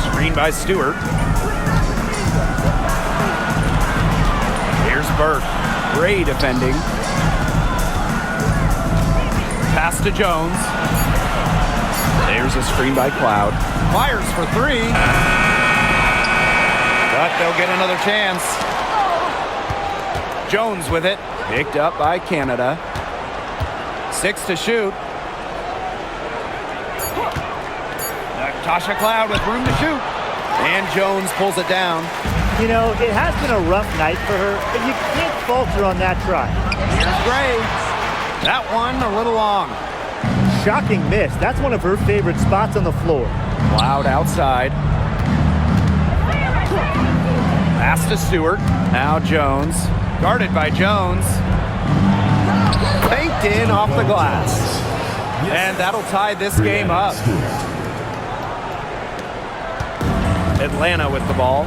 Speaker 1: Screen by Stewart. Here's Burke. Gray defending. Pass to Jones. There's a screen by Cloud. Fires for 3. But they'll get another chance. Jones with it. Picked up by Canada. 6 to shoot. Natasha Cloud with room to shoot. And Jones pulls it down.
Speaker 5: You know, it has been a rough night for her, but you can't falter on that try.
Speaker 1: Here's Gray. That one a little long.
Speaker 5: Shocking miss. That's one of her favorite spots on the floor.
Speaker 1: Cloud outside. Pass to Stewart. Now Jones. Guarded by Jones. Banked in off the glass. And that'll tie this game up. Atlanta with the ball.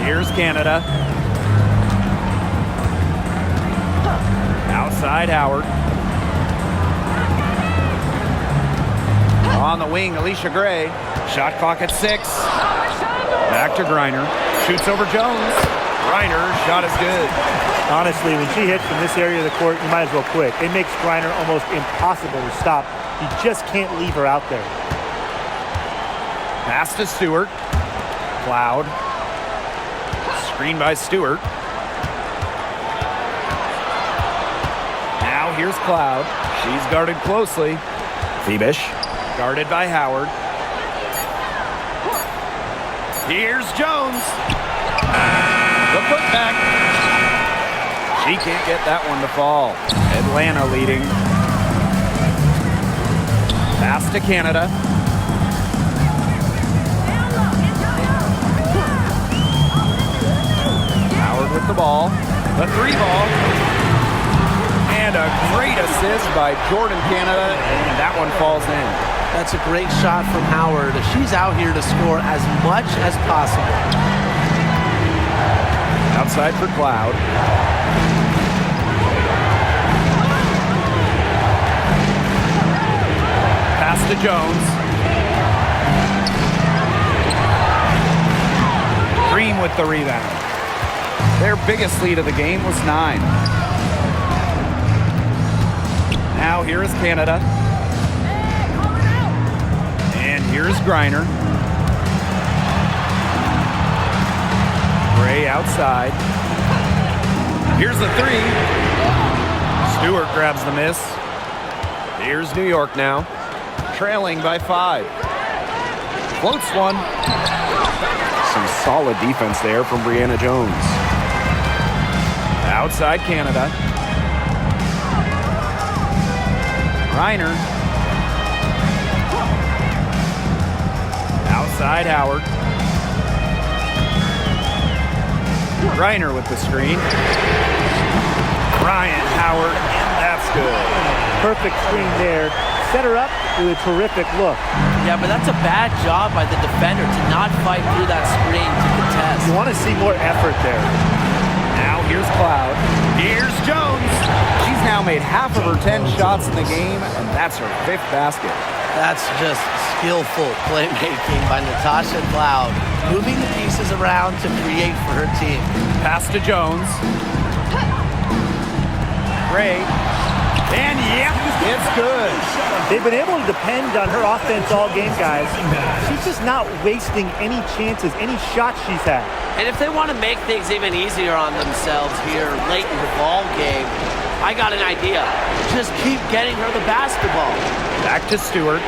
Speaker 1: Here's Canada. Outside Howard. On the wing, Alicia Gray. Shot clock at 6. Back to Griner. Shoots over Jones. Griner, shot is good.
Speaker 5: Honestly, when she hits from this area of the court, you might as well quit. It makes Griner almost impossible to stop. You just can't leave her out there.
Speaker 1: Pass to Stewart. Cloud. Screen by Stewart. Now here's Cloud. She's guarded closely. Phoebish. Guarded by Howard. Here's Jones. The putback. She can't get that one to fall. Atlanta leading. Pass to Canada. Howard with the ball. The 3 ball. And a great assist by Jordan Canada, and that one falls in.
Speaker 4: That's a great shot from Howard. She's out here to score as much as possible.
Speaker 1: Outside for Cloud. Pass to Jones. Green with the rebound. Their biggest lead of the game was 9. Now here is Canada. And here's Griner. Gray outside. Here's the 3. Stewart grabs the miss. Here's New York now. Trailing by 5. Floats one. Some solid defense there from Brianna Jones. Outside Canada. Reiner. Outside Howard. Reiner with the screen. Ryan Howard, and that's good.
Speaker 5: Perfect screen there. Set her up with a terrific look.
Speaker 7: Yeah, but that's a bad job by the defender to not fight through that screen to contest.
Speaker 5: You want to see more effort there.
Speaker 1: Now here's Cloud. Here's Jones. She's now made half of her 10 shots in the game, and that's her 5th basket.
Speaker 4: That's just skillful playmaking by Natasha Cloud, moving the pieces around to create for her team.
Speaker 1: Pass to Jones. Gray. And yep, it's good.
Speaker 5: They've been able to depend on her offense all game, guys. She's just not wasting any chances, any shots she's had.
Speaker 7: And if they want to make things even easier on themselves here late in the ball game, I got an idea. Just keep getting her the basketball.
Speaker 1: Back to Stewart.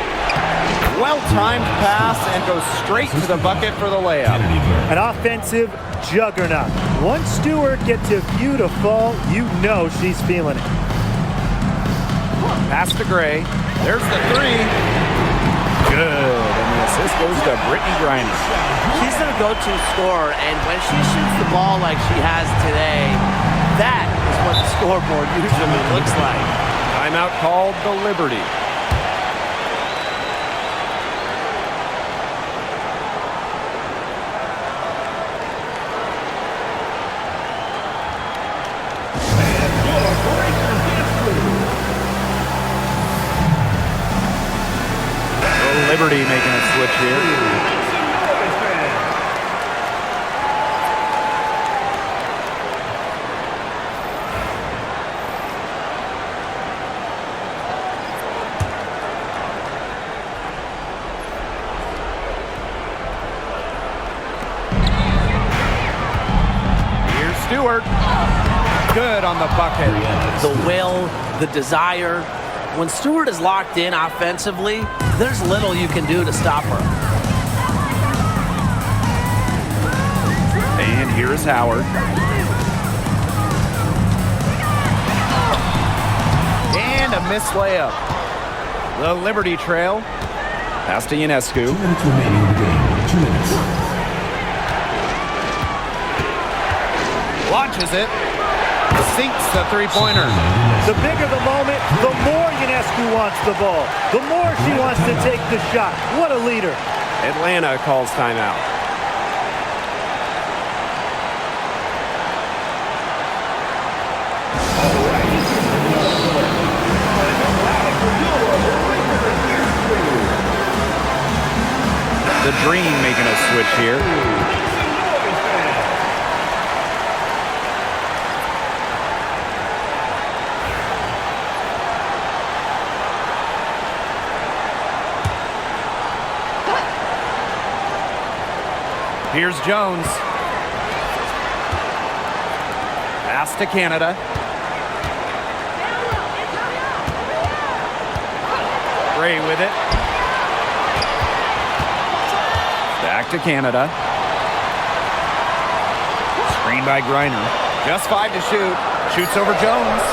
Speaker 1: Well-timed pass and goes straight to the bucket for the layup.
Speaker 5: An offensive juggernaut. Once Stewart gets a view to fall, you know she's feeling it.
Speaker 1: Pass to Gray. There's the 3. Good. And the assist goes to Brittany Griner.
Speaker 7: She's their go-to scorer, and when she shoots the ball like she has today, that is what the scoreboard usually looks like.
Speaker 3: Timeout called the Liberty.
Speaker 1: Liberty making a switch here. Here's Stewart. Good on the bucket.
Speaker 7: The will, the desire. When Stewart is locked in offensively, there's little you can do to stop her.
Speaker 1: And here's Howard. And a missed layup. The Liberty trail. Pass to Ionescu.
Speaker 6: 2 minutes remaining in the game. 2 minutes.
Speaker 1: Launches it. Sinks the three-pointer.
Speaker 5: The bigger the moment, the more Ionescu wants the ball. The more she wants to take the shot. What a leader.
Speaker 3: Atlanta calls timeout.
Speaker 1: The Dream making a switch here. Here's Jones. Pass to Canada. Gray with it. Back to Canada. Screen by Griner. Just 5 to shoot. Shoots over Jones.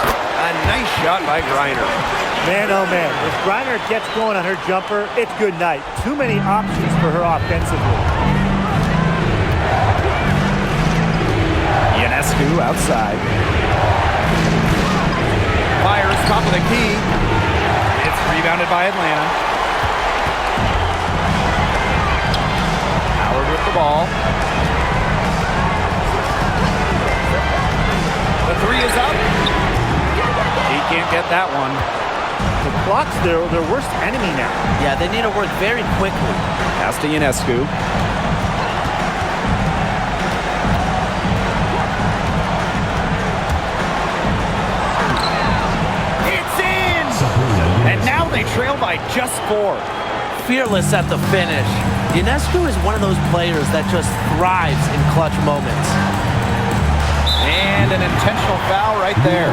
Speaker 1: A nice shot by Griner.
Speaker 5: Man, oh man, if Griner gets going on her jumper, it's good night. Too many options for her offensively.
Speaker 1: Ionescu outside. Fires top of the key. It's rebounded by Atlanta. Howard with the ball. The three is up. He can't get that one.
Speaker 5: The clock's their worst enemy now.
Speaker 7: Yeah, they need to work very quickly.
Speaker 1: Pass to Ionescu. And now they trail by just 4.
Speaker 7: Fearless at the finish. Ionescu is one of those players that just thrives in clutch moments.
Speaker 1: And an intentional foul right there.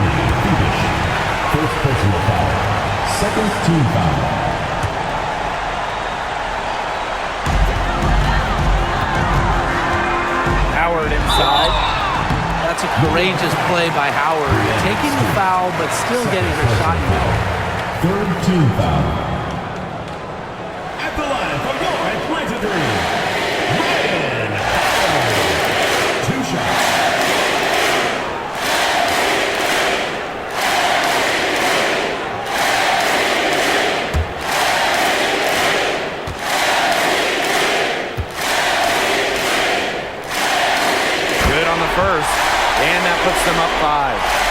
Speaker 6: First personal foul. Second team foul.
Speaker 1: Howard inside.
Speaker 7: That's a courageous play by Howard. Taking the foul, but still getting her shot made.
Speaker 6: Third team foul. At the line from North 23. Ryan Howard. 2 shots.
Speaker 1: Good on the first. And that puts them up 5.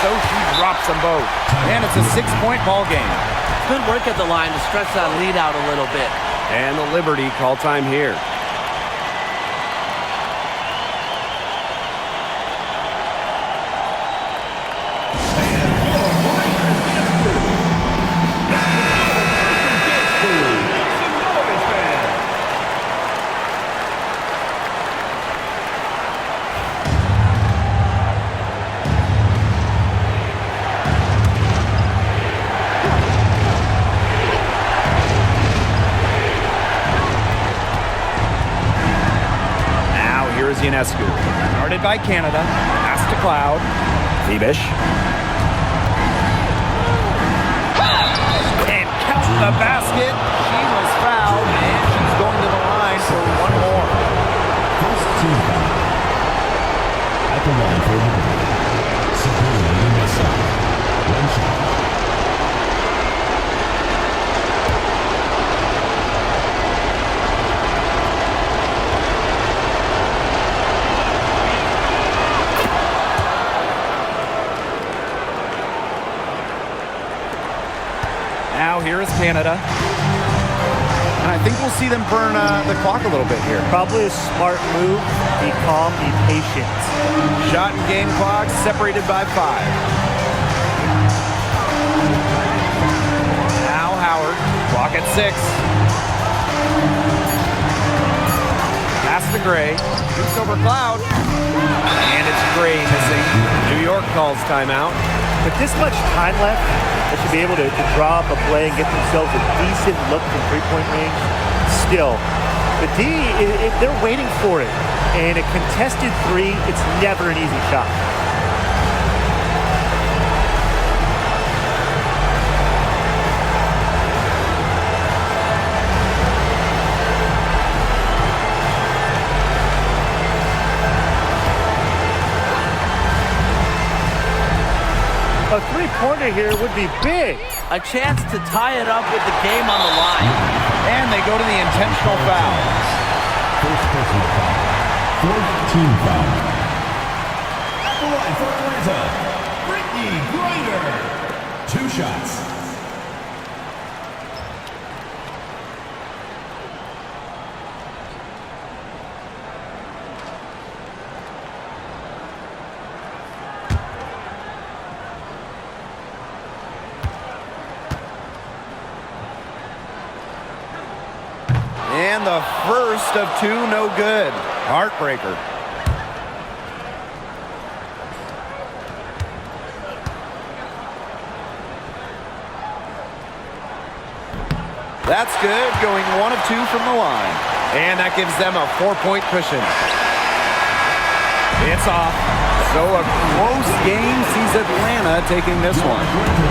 Speaker 1: So she drops them both. And it's a 6-point ball game.
Speaker 7: Good work at the line to stretch that lead out a little bit.
Speaker 3: And the Liberty call time here.
Speaker 1: Ionescu. Guarded by Canada. Pass to Cloud. Thiebish. And count the basket. She was fouled, and she's going to the line for one more.
Speaker 6: First team foul. At the line for one shot.
Speaker 1: Now here is Canada. And I think we'll see them burn the clock a little bit here.
Speaker 5: Probably a smart move. Be calm, be patient.
Speaker 1: Shot and game clock separated by 5. Now Howard. Clock at 6. Pass to Gray. Shoots over Cloud. And it's Gray missing. New York calls timeout.
Speaker 5: With this much time left, they should be able to draw up a play and get themselves a decent look from three-point range. Still, the D, they're waiting for it. And a contested 3, it's never an easy shot. A three-pointer here would be big.
Speaker 7: A chance to tie it up with the game on the line.
Speaker 2: And they go to the intentional foul.
Speaker 6: First personal foul. Fourth team foul. At the line for Atlanta, Brittany Griner. 2 shots.
Speaker 2: And the first of 2, no good. Heartbreaker. That's good, going 1 of 2 from the line. And that gives them a 4-point cushion. It's off. So a close game sees Atlanta taking this one.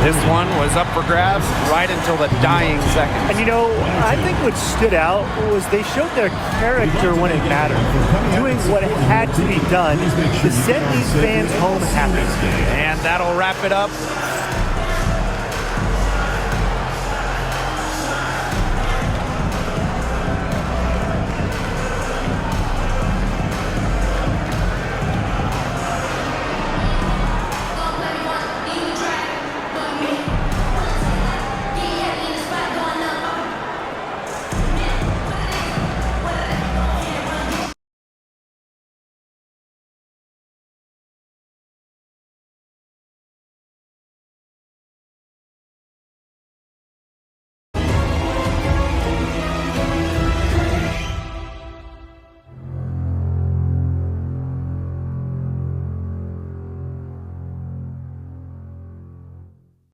Speaker 2: This one was up for grabs right until the dying seconds.
Speaker 5: And you know, I think what stood out was they showed their character when it mattered, doing what had to be done to send these fans home happy.
Speaker 2: And that'll wrap it up